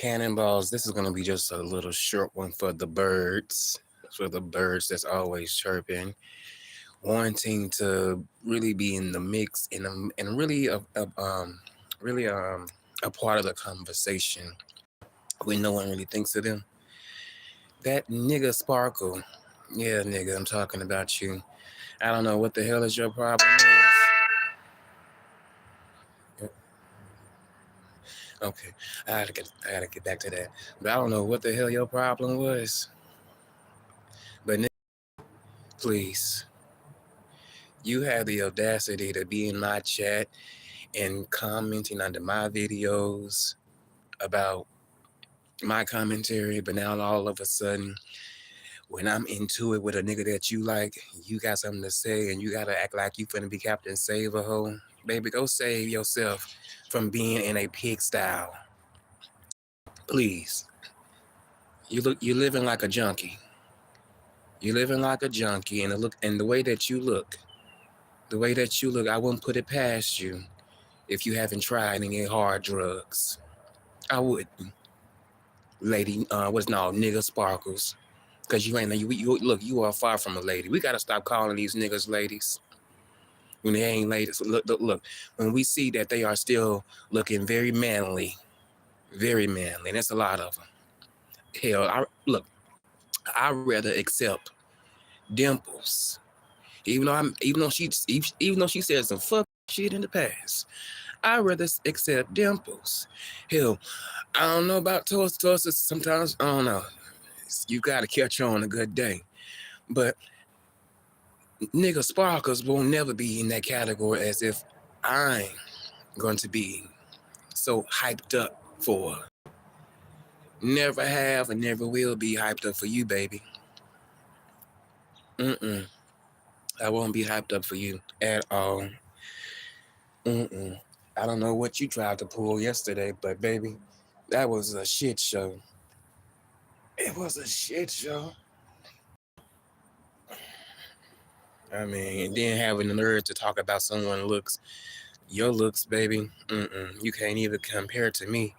Cannonballs, this is going to be just a little short one for the birds that's always chirping, wanting to really be in the mix and really really a part of the conversation when no one really thinks of them. That nigga Sparkle, yeah, nigga, I'm talking about you. I don't know what the hell is your problem is. Okay, I gotta get back to that. But I don't know what the hell your problem was. But nigga, please, you have the audacity to be in my chat and commenting under my videos about my commentary, but now all of a sudden, when I'm into it with a nigga that you like, you got something to say and you gotta act like you finna be Captain Save a hoe. Baby, go save yourself from being in a pig style. Please. You living like a junkie. You living like a junkie and the way that you look, I wouldn't put it past you if you haven't tried any hard drugs. I wouldn't. Lady, what's now nigga Sparkles. Cause you ain't you look, you are far from a lady. We gotta stop calling these niggas ladies when they ain't ladies. Look, when we see that they are still looking very manly, and that's a lot of them. Hell, I rather accept Dimples, even though she said some fuck shit in the past. I rather accept Dimples. Hell, I don't know about Toast. Sometimes I don't know. You gotta catch on a good day, but nigga Sparkles will never be in that category as if I'm going to be so hyped up for. Never have and never will be hyped up for you, baby. Mm-mm. I won't be hyped up for you at all. Mm-mm. I don't know what you tried to pull yesterday, but baby, that was a shit show. It was a shit show. I mean, and then having the nerve to talk about someone's looks, your looks, baby. You can't even compare to me.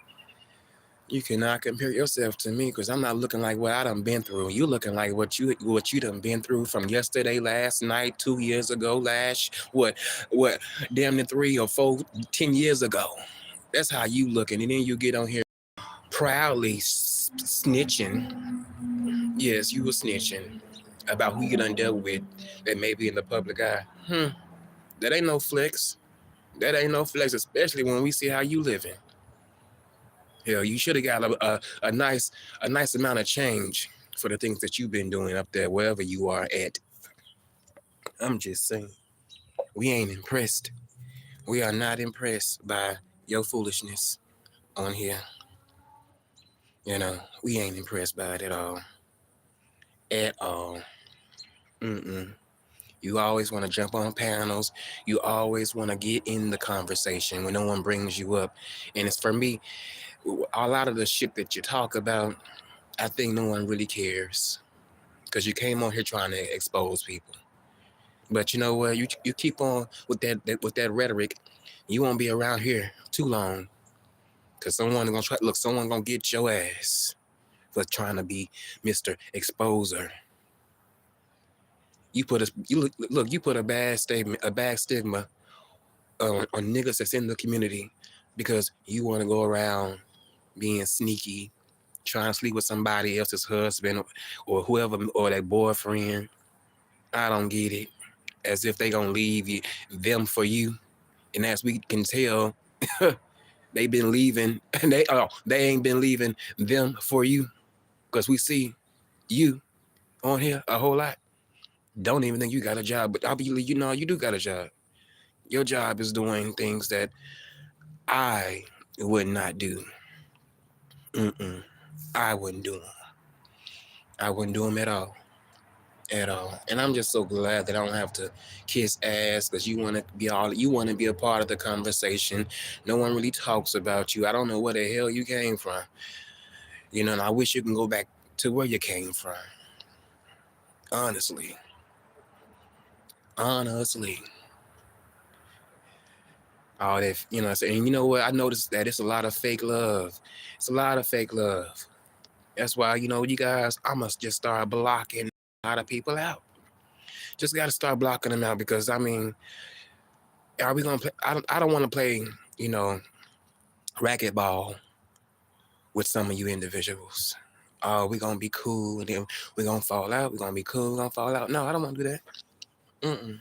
You cannot compare yourself to me because I'm not looking like what I done been through. You looking like what you done been through from yesterday, last night, 2 years ago, what damn near 3 or 4, 10 years ago. That's how you looking, and then you get on here proudly snitching. Yes, you were snitching about who you done dealt with that may be in the public eye. That ain't no flex. That ain't no flex, especially when we see how you living. Hell, you should have got a nice amount of change for the things that you've been doing up there, wherever you are at. I'm just saying, we ain't impressed. We are not impressed by your foolishness on here. You know, we ain't impressed by it at all. At all. You always want to jump on panels. You always want to get in the conversation when no one brings you up. And it's for me, a lot of the shit that you talk about, I think no one really cares. Because you came on here trying to expose people. But you know what? You keep on with that rhetoric. You won't be around here too long. Because someone gonna get your ass for trying to be Mr. Exposer. You put a bad stigma on niggas that's in the community because you want to go around being sneaky, trying to sleep with somebody else's husband or whoever, or their boyfriend. I don't get it. As if they gonna leave them for you. And as we can tell, they been leaving, and they ain't been leaving them for you. Because we see you on here a whole lot. Don't even think you got a job, but I believe you do got a job. Your job is doing things that I would not do. I wouldn't do them. I wouldn't do them at all. At all. And I'm just so glad that I don't have to kiss ass because you want to be a part of the conversation. No one really talks about you. I don't know where the hell you came from. And I wish you can go back to where you came from. Honestly. All that, you know what I'm saying? And you know what? I noticed that it's a lot of fake love. It's a lot of fake love. That's why, you know, you guys, I must just start blocking a lot of people out. Just got to start blocking them out because, I mean, are we going to play? I don't want to play, you know, racquetball with some of you individuals. Oh, we're going to be cool and then we're going to fall out. We're going to be cool. We're going to fall out. No, I don't want to do that. Mm-mm.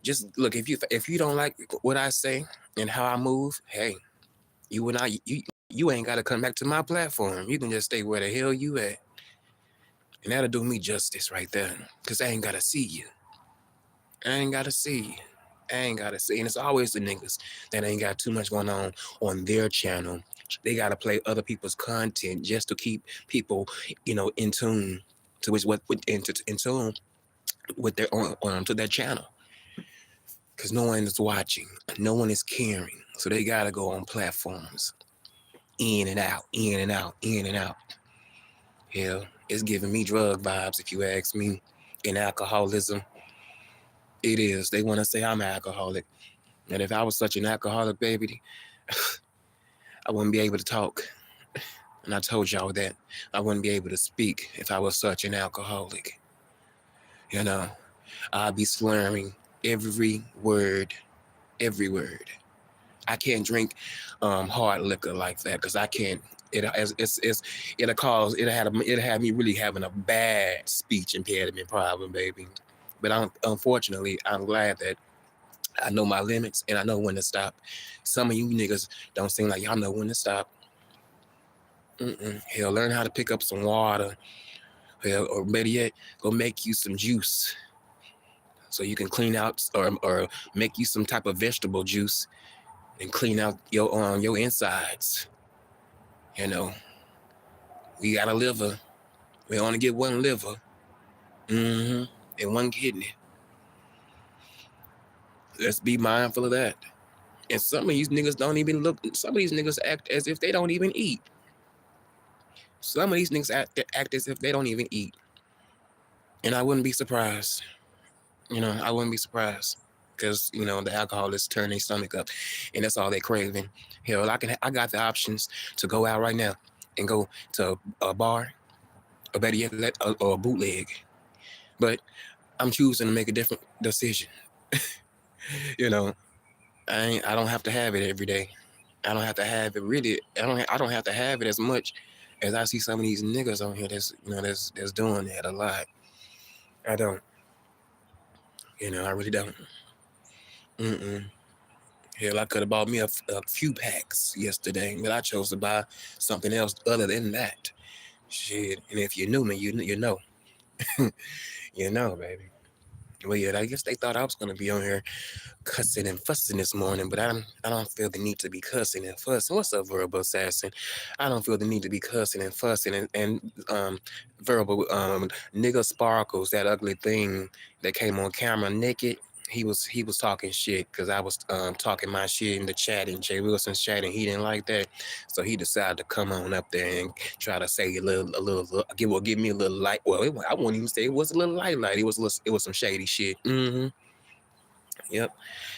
Just look, if you don't like what I say and how I move, hey, you and you ain't got to come back to my platform. You can just stay where the hell you at. And that'll do me justice right there. Because I ain't got to see you. I ain't got to see you. I ain't got to see. And it's always the niggas that ain't got too much going on their channel. They got to play other people's content just to keep people, you know, in tune to in tune with their on to their channel. Because no one is watching. No one is caring. So they got to go on platforms. In and out, in and out, in and out. Hell, it's giving me drug vibes, if you ask me, in alcoholism. It is. They want to say I'm an alcoholic. And if I was such an alcoholic, baby, I wouldn't be able to talk. And I told y'all that. I wouldn't be able to speak if I was such an alcoholic. You know, I'd be slurring every word. Every word. I can't drink hard liquor like that because I can't. It'll have me really having a bad speech impediment problem, baby. But unfortunately, I'm glad that I know my limits and I know when to stop. Some of you niggas don't seem like y'all know when to stop. Hell, learn how to pick up some water. Hell, or better yet, go make you some juice so you can clean out or make you some type of vegetable juice and clean out your insides. You know, we got a liver. We only get one liver. And one kidney. Let's be mindful of that. And some of these niggas don't even look. Some of these niggas act as if they don't even eat. Some of these niggas act as if they don't even eat. And I wouldn't be surprised. You know, I wouldn't be surprised. Because, you know, the alcohol is turning their stomach up. And that's all they're craving. Hell, I got the options to go out right now and go to a bar. Or better yet, or a bootleg. But I'm choosing to make a different decision. You know, I don't have to have it every day. I don't have to have it really. I don't have to have it as much as I see some of these niggas on here that's doing that a lot. I don't. You know, I really don't. Hell, I could have bought me a few packs yesterday, but I chose to buy something else other than that. Shit, and if you knew me, you know. You know, baby. Well, yeah, I guess they thought I was gonna be on here cussing and fussing this morning, but I don't feel the need to be cussing and fussing. What's up, verbal assassin? I don't feel the need to be cussing and fussing and verbal nigga Sparkles, that ugly thing that came on camera naked. He was talking shit because I was talking my shit in the chat in Jay Wilson's chat, and he didn't like that, so he decided to come on up there and try to say give me a little light. Well, I won't even say it was a little light. It was some shady shit. Yep,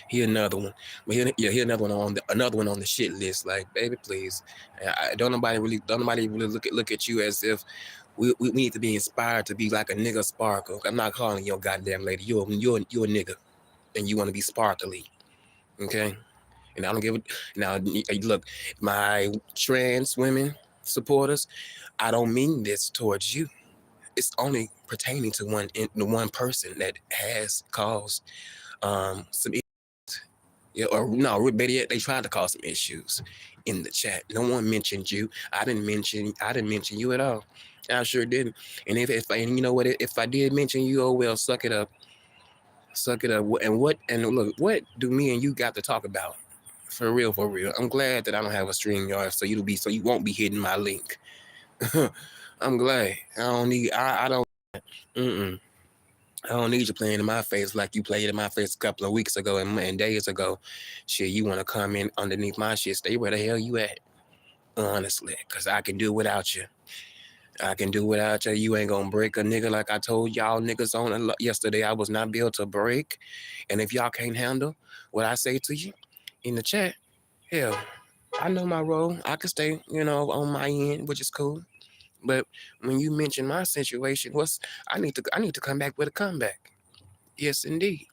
he another one. But he another one on the shit list. Like, baby, please, don't nobody really look at you as if we need to be inspired to be like a nigga Sparkle. I'm not calling you a goddamn lady. You're a nigga, and you want to be sparkly, okay? And I don't give it. Now, look, my trans women supporters, I don't mean this towards you. It's only pertaining to one person that has caused some issues. Yeah, or no, better yet, they tried to cause some issues in the chat. No one mentioned you. I didn't mention you at all. I sure didn't. And and you know what? If I did mention you, oh well, suck it up. Suck it up. And look, what do me and you got to talk about? For real, for real. I'm glad that I don't have a StreamYard, so you won't be hitting my link. I'm glad. I don't. I don't need you playing in my face like you played in my face a couple of weeks ago and days ago. Shit, you want to come in underneath my shit? Stay where the hell you at. Honestly, because I can do without you. I can do without you. You ain't gonna break a nigga like I told y'all niggas on yesterday. I was not built to break. And if y'all can't handle what I say to you, in the chat. Hell, I know my role. I can stay, on my end, which is cool. But when you mention my situation, I need to come back with a comeback. Yes, indeed.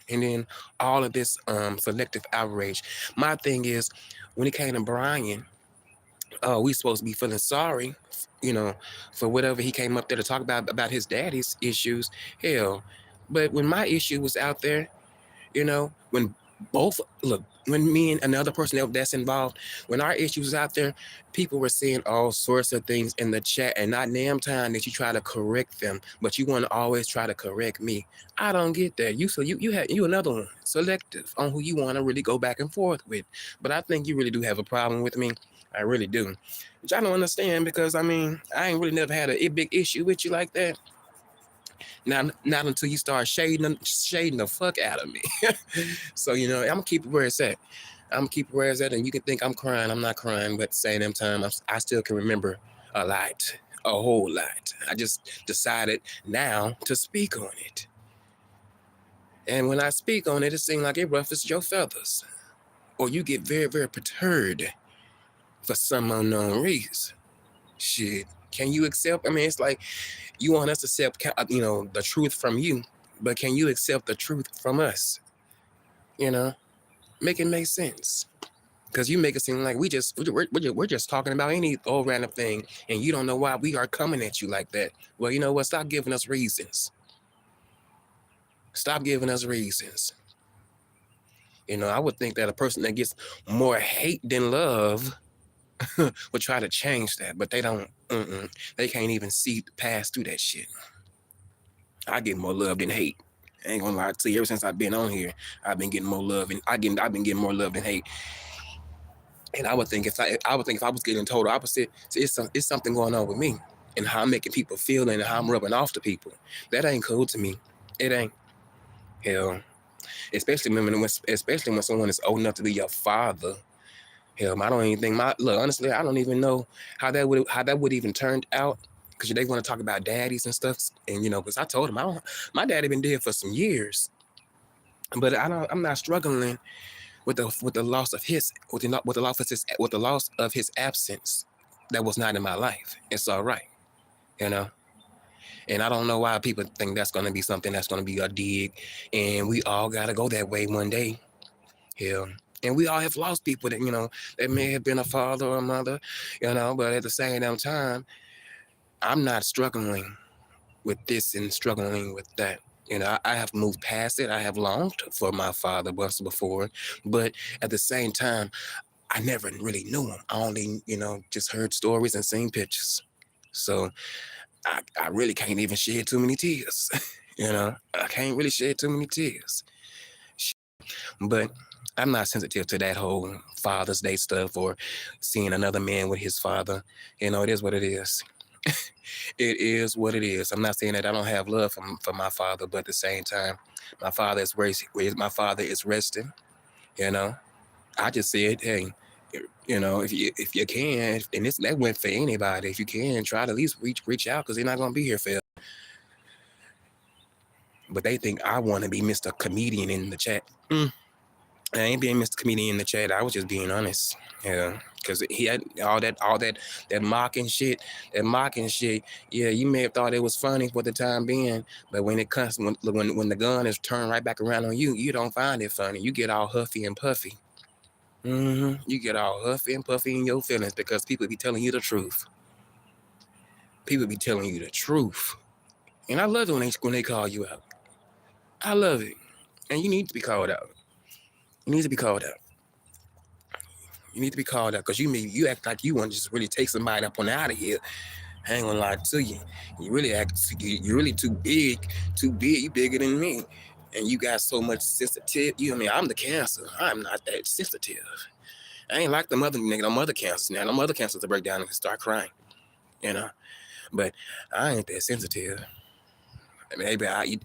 And then all of this selective outrage. My thing is, when it came to Brian, we supposed to be feeling sorry, you know, for whatever he came up there to talk about his daddy's issues. Hell, but when my issue was out there, when when me and another person that's involved, when our issues was out there, people were saying all sorts of things in the chat, and not damn time that you try to correct them, but you want to always try to correct me. I don't get that. You another one, selective on who you want to really go back and forth with. But I think you really do have a problem with me. I really do, which I don't understand because I ain't really never had a big issue with you like that. Not until you start shading the fuck out of me. So I'm gonna keep it where it's at. I'm gonna keep it where it's at, and you can think I'm crying. I'm not crying, but at the same time, I still can remember a lot, a whole lot. I just decided now to speak on it, and when I speak on it, it seems like it ruffles your feathers, or you get very, very perturbed for some unknown reason. Shit, can you accept? It's like you want us to accept, the truth from you, but can you accept the truth from us? Make it make sense. Because you make it seem like we're just talking about any old random thing, and you don't know why we are coming at you like that. Well, you know what? Stop giving us reasons. Stop giving us reasons. I would think that a person that gets more hate than love would try to change that, but they don't. They can't even see past through that shit. I get more love than hate. I ain't gonna lie to you. Ever since I've been on here, I've been getting more love, and I've been getting more love than hate. And I would think if I was getting told the opposite, see, it's something going on with me and how I'm making people feel and how I'm rubbing off to people. That ain't cool to me. It ain't. Hell, especially when someone is old enough to be your father. Hell, I don't even think look, honestly, I don't even know how that would even turned out. Because they want to talk about daddies and stuff, and because I told them my daddy been dead for some years, but I'm not struggling with the loss of his absence that was not in my life. It's all right, and I don't know why people think that's going to be something that's going to be a dig, and we all got to go that way one day. Yeah. And we all have lost people that that may have been a father or a mother, but at the same damn time, I'm not struggling with this and struggling with that. I have moved past it. I have longed for my father once before, but at the same time, I never really knew him. I only, just heard stories and seen pictures. So I really can't even shed too many tears. I can't really shed too many tears. But I'm not sensitive to that whole Father's Day stuff or seeing another man with his father. It is what it is. It is what it is. I'm not saying that I don't have love for my father, but at the same time, my father is resting. I just said, hey, if you can, and that went for anybody. If you can, try to at least reach out because they're not gonna be here forever. But they think I want to be Mr. Comedian in the chat. I ain't being Mr. Comedian in the chat. I was just being honest. Yeah, because he had all that mocking shit. That mocking shit. Yeah, you may have thought it was funny for the time being, but when it comes when the gun is turned right back around on you, you don't find it funny. You get all huffy and puffy. You get all huffy and puffy in your feelings because people be telling you the truth. People be telling you the truth, and I love it when they call you out. I love it, and you need to be called out. You need to be called out. You need to be called out because you act like you want to just really take somebody up on out of here. I ain't gonna lie to you. You really you're really too big. You bigger than me. And you got so much sensitivity. I'm the Cancer. I'm not that sensitive. I ain't like the mother cancers now. The mother cancers to break down and start crying. But I ain't that sensitive. Maybe I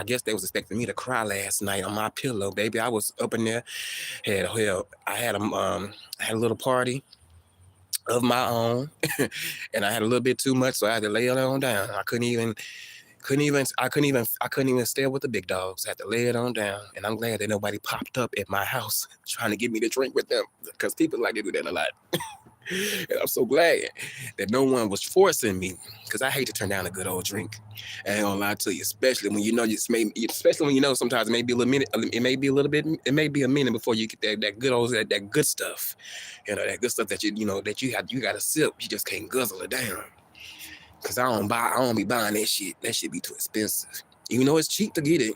guess they was expecting me to cry last night on my pillow, baby. I was up in there. I had a little party of my own, and I had a little bit too much, so I had to lay it on down. I couldn't even I couldn't even stay with the big dogs. I had to lay it on down. And I'm glad that nobody popped up at my house trying to get me to drink with them, because people like to do that a lot. And I'm so glad that no one was forcing me, because I hate to turn down a good old drink. I ain't gonna lie to you, especially when you know especially when you know sometimes it may be a little minute, it may be a little bit, it may be a minute before you get that good old that good stuff, that good stuff that that you got to sip. You just can't guzzle it down. Cause I don't be buying that shit. That shit be too expensive. Even though it's cheap to get it.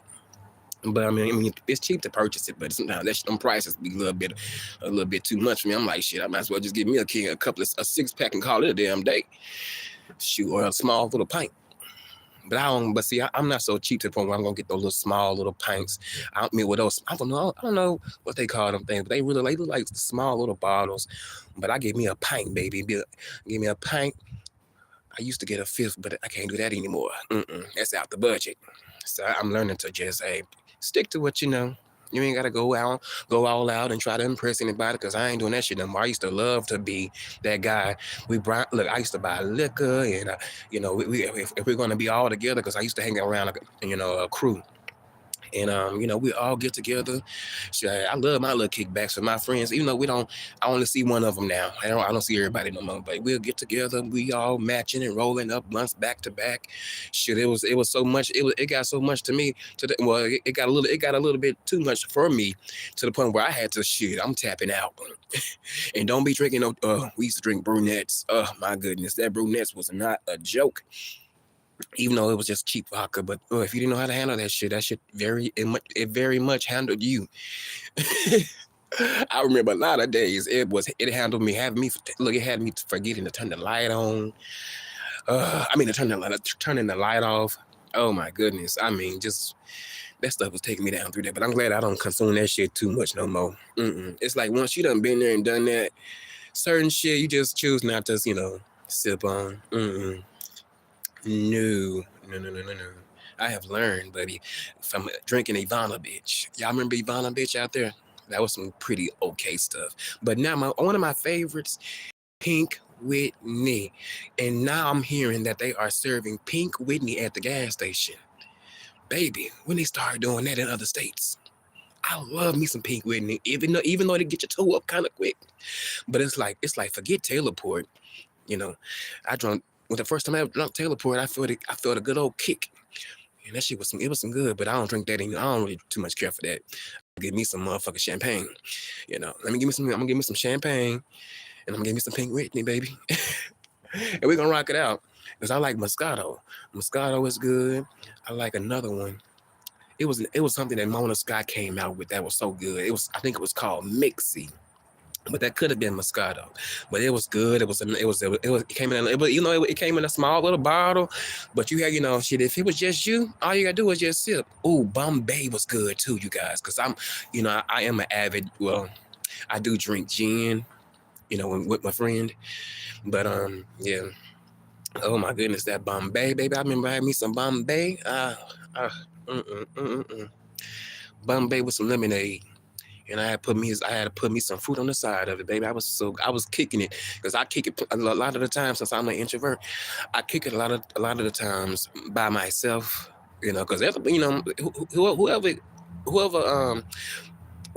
But I mean, it's cheap to purchase it, but sometimes them prices be a little bit too much for me. I'm like, shit, I might as well just give me a 6-pack and call it a damn day. Shoot, or a small little pint. But see, I'm not so cheap to the point where I'm gonna get those little small little pints. I mean, with those, I don't know what they call them things, but they look like small little bottles. But I give me a pint, baby. Give me a pint. I used to get a fifth, but I can't do that anymore. That's out the budget. So I'm learning to just stick to what you know. You ain't gotta go all out and try to impress anybody, because I ain't doing that shit no more. I used to love to be that guy. I used to buy liquor, and if we're gonna be all together, because I used to hang around a crew. And we all get together. I love my little kickbacks with my friends, even though I only see one of them now. I don't see everybody no more. But we'll get together, we all matching and rolling up blunts back to back. Shit, it was so much, it got so much to me it got a little bit too much for me, to the point where I had to I'm tapping out. And don't be drinking we used to drink brunettes. Oh my goodness, that brunettes was not a joke. Even though it was just cheap vodka, but if you didn't know how to handle that shit it very much handled you. I remember a lot of days it handled me, it had me forgetting to turn the light on. Turning the light off. Oh my goodness. I mean, just that stuff was taking me down through there. But I'm glad I don't consume that shit too much no more. It's like once you done been there and done that, certain shit you just choose not to, sip on. No. I have learned, buddy, from drinking Ivana Bitch. Y'all remember Ivana Bitch out there? That was some pretty okay stuff. But now one of my favorites, Pink Whitney. And now I'm hearing that they are serving Pink Whitney at the gas station. Baby, when they start doing that in other states. I love me some Pink Whitney, even though they get your toe up kind of quick. But it's like forget Taylor Port. When the first time I drunk Taylor Port, I felt a good old kick. And that shit was some good, but I don't drink that anymore. I don't really too much care for that. Give me some motherfucking champagne. I'm gonna give me some champagne, and I'm gonna give me some Pink Whitney, baby. And we're gonna rock it out. Because I like Moscato. Moscato is good. I like another one. It was something that Mona Scott came out with that was so good. I think it was called Mixie. But that could have been Moscato, but it was good. It came in a small little bottle. But you had, shit. If it was just you, all you gotta do is just sip. Ooh, Bombay was good too, you guys. Cause I am an avid. Well, I do drink gin, with my friend. But yeah. Oh my goodness, that Bombay, baby. I remember having me some Bombay. Bombay with some lemonade. And I had to put me some fruit on the side of it, baby. I was kicking it, because I kick it a lot of the time, since I'm an introvert. I kick it a lot of the times by myself, because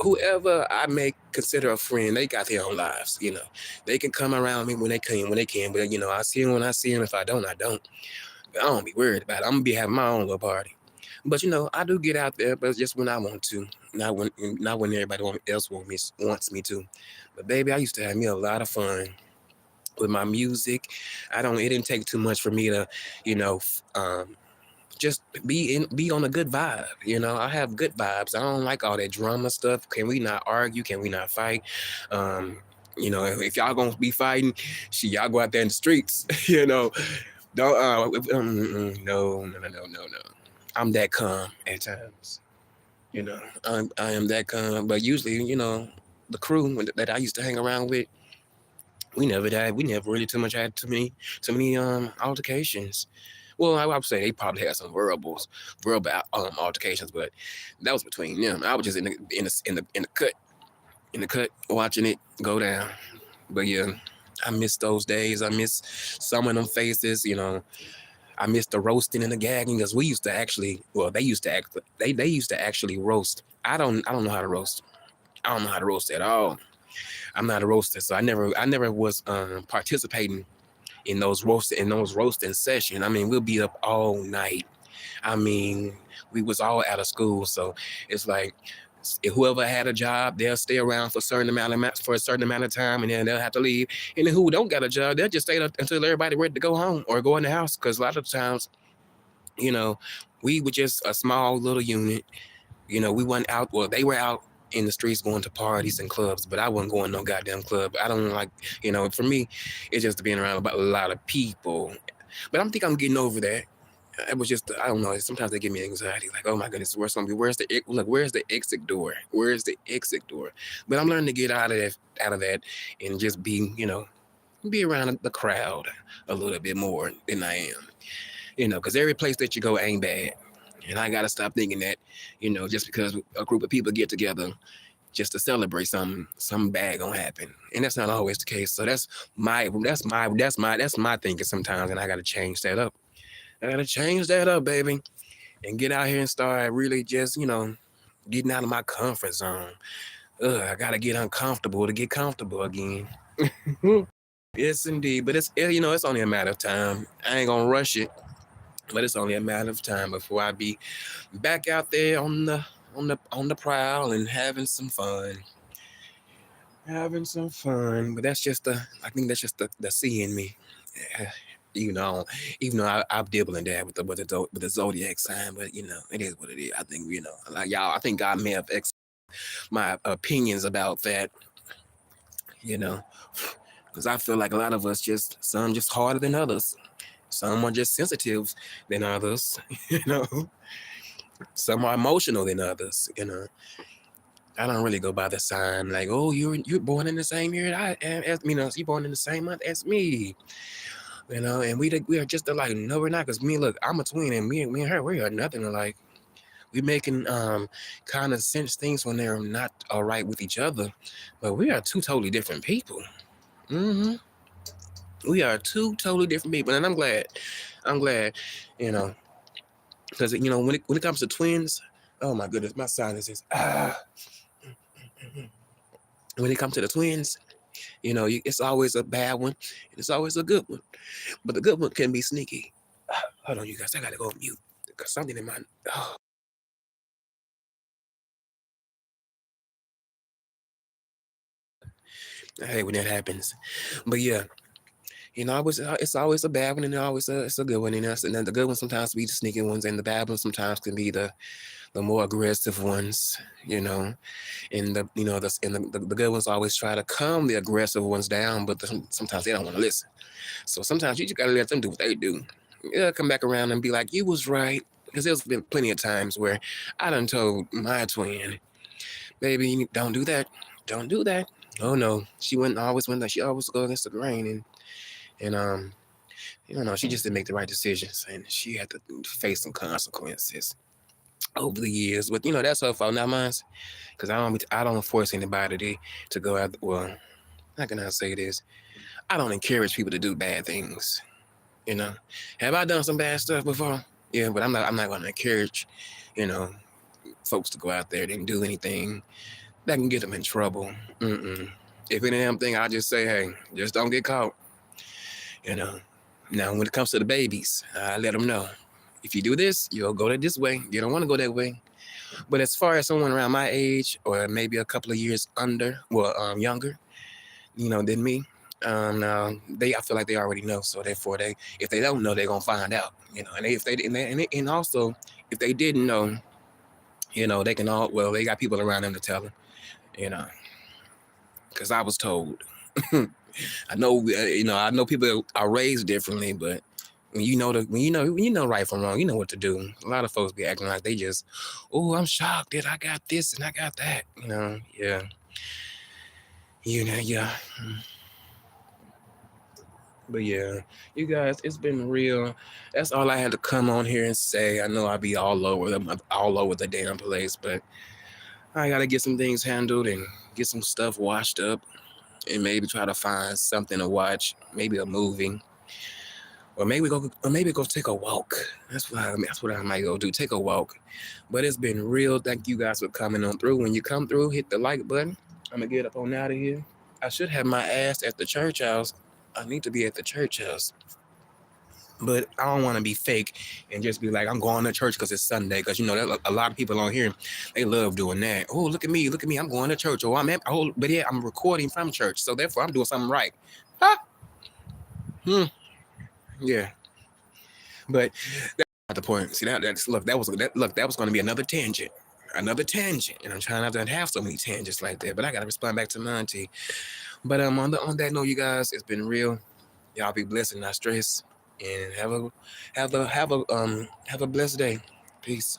whoever I may consider a friend, they got their own lives. They can come around me when they can, but I see them when I see them. If I don't, I don't. I don't be worried about it. I'm gonna be having my own little party. But I do get out there, but just when I want to, not when everybody else wants me to. But baby, I used to have me a lot of fun with my music. It didn't take too much for me to, just be on a good vibe. I have good vibes. I don't like all that drama stuff. Can we not argue? Can we not fight? If y'all gonna be fighting, y'all go out there in the streets. Don't no. I'm that calm at times. I am that calm. But usually, the crew that I used to hang around with, we never really too much had too many altercations. Well, I would say they probably had some verbal altercations, but that was between them. I was just in the cut, watching it go down. But yeah, I miss those days. I miss some of them faces. I miss the roasting and the gagging because we used to actually, well, they used to actually roast. I don't know how to roast. I don't know how to roast at all. I'm not a roaster, so I never was participating in those roasting sessions. I mean, we'll be up all night. I mean, we was all out of school, so it's like whoever had a job, they'll stay around for a certain amount of time, and then they'll have to leave. And then who don't got a job, they'll just stay up until everybody ready to go home or go in the house. Because a lot of times, you know, we were just a small little unit. We went out. Well, they were out in the streets going to parties and clubs, but I wasn't going no goddamn club. I don't like, for me, it's just being around about a lot of people. But I'm getting over that. It was just, I don't know. Sometimes they give me anxiety. Like, oh my goodness, where's the exit door? Where's the exit door? But I'm learning to get out of that, and just be around the crowd a little bit more than I am. Because every place that you go ain't bad. And I gotta stop thinking that, just because a group of people get together just to celebrate something, bad gonna happen. And that's not always the case. So that's my thinking sometimes, and I gotta change that up. I gotta change that up, baby, and get out here and start really just, getting out of my comfort zone. I gotta get uncomfortable to get comfortable again. Yes, indeed. But it's only a matter of time. I ain't gonna rush it, but it's only a matter of time before I be back out there on the prowl and having some fun. Having some fun. But I think that's just the C in me. Yeah. You know, even though I dibble and dab with the zodiac sign, but it is what it is. I think like y'all. I think God may have my opinions about that. You know, because I feel like a lot of us some just harder than others. Some are just sensitive than others. You know, some are emotional than others. I don't really go by the sign like, oh, you're born in the same year I am as you're born in the same month as me. And we are just alike. No, we're not. Because look, I'm a twin, and me and her, we are nothing alike. We making kind of sense things when they're not all right with each other, but we are two totally different people. hmm We are two totally different people, and I'm glad. I'm glad, you know, because when it comes to twins, oh my goodness, my sinus is When it comes to the twins, it's always a bad one, and it's always a good one. But the good one can be sneaky. Hold on, you guys, I gotta go on mute because something in my. Oh. I hate when that happens, but yeah, it's always a bad one, and it's a good one, and then the good ones sometimes be the sneaky ones, and the bad ones sometimes can be the more aggressive ones, and the good ones always try to calm the aggressive ones down, but sometimes they don't want to listen. So sometimes you just gotta let them do what they do. Yeah, come back around and be like, you was right. Because there's been plenty of times where I done told my twin, baby, don't do that. Don't do that. Oh no. She always go against the grain, and she just didn't make the right decisions, and she had to face some consequences over the years. But that's her fault, not mine. Because I don't force anybody to go out. Well, how can I say this? I don't encourage people to do bad things. Have I done some bad stuff before? Yeah, but I'm not going to encourage, you know, folks to go out there and do anything that can get them in trouble. Mm-mm. If any damn thing, I just say, hey, just don't get caught. You know. Now, when it comes to the babies, I let them know. If you do this, you'll go this way. You don't want to go that way. But as far as someone around my age, or maybe a couple of years younger, than me, I feel like they already know. So therefore, if they don't know, they're gonna find out. And also, if they didn't know, they can they got people around them to tell them. You know, because I was told. I know people are raised differently, but when you know right from wrong, you know what to do. A lot of folks be acting like they just, oh, I'm shocked that I got this and I got that. Yeah. Yeah. But yeah, you guys, it's been real. That's all I had to come on here and say. I know I'll be all over the damn place, but I gotta get some things handled and get some stuff washed up, and maybe try to find something to watch, maybe a movie. Or maybe go take a walk. That's what I might go do. Take a walk. But it's been real. Thank you guys for coming on through. When you come through, hit the like button. I'm gonna get up on out of here. I should have my ass at the church house. I need to be at the church house. But I don't want to be fake and just be like, I'm going to church because it's Sunday. Because, you know, a lot of people on here, they love doing that. Oh, look at me. I'm going to church. Oh, but yeah, I'm recording from church. So therefore, I'm doing something right. Huh? Yeah. But that's not the point. See, that was going to be another tangent. And I'm trying not to have so many tangents like that. But I got to respond back to my auntie. But on that note, you guys, it's been real. Y'all be blessed and not stressed. And have a blessed day. Peace.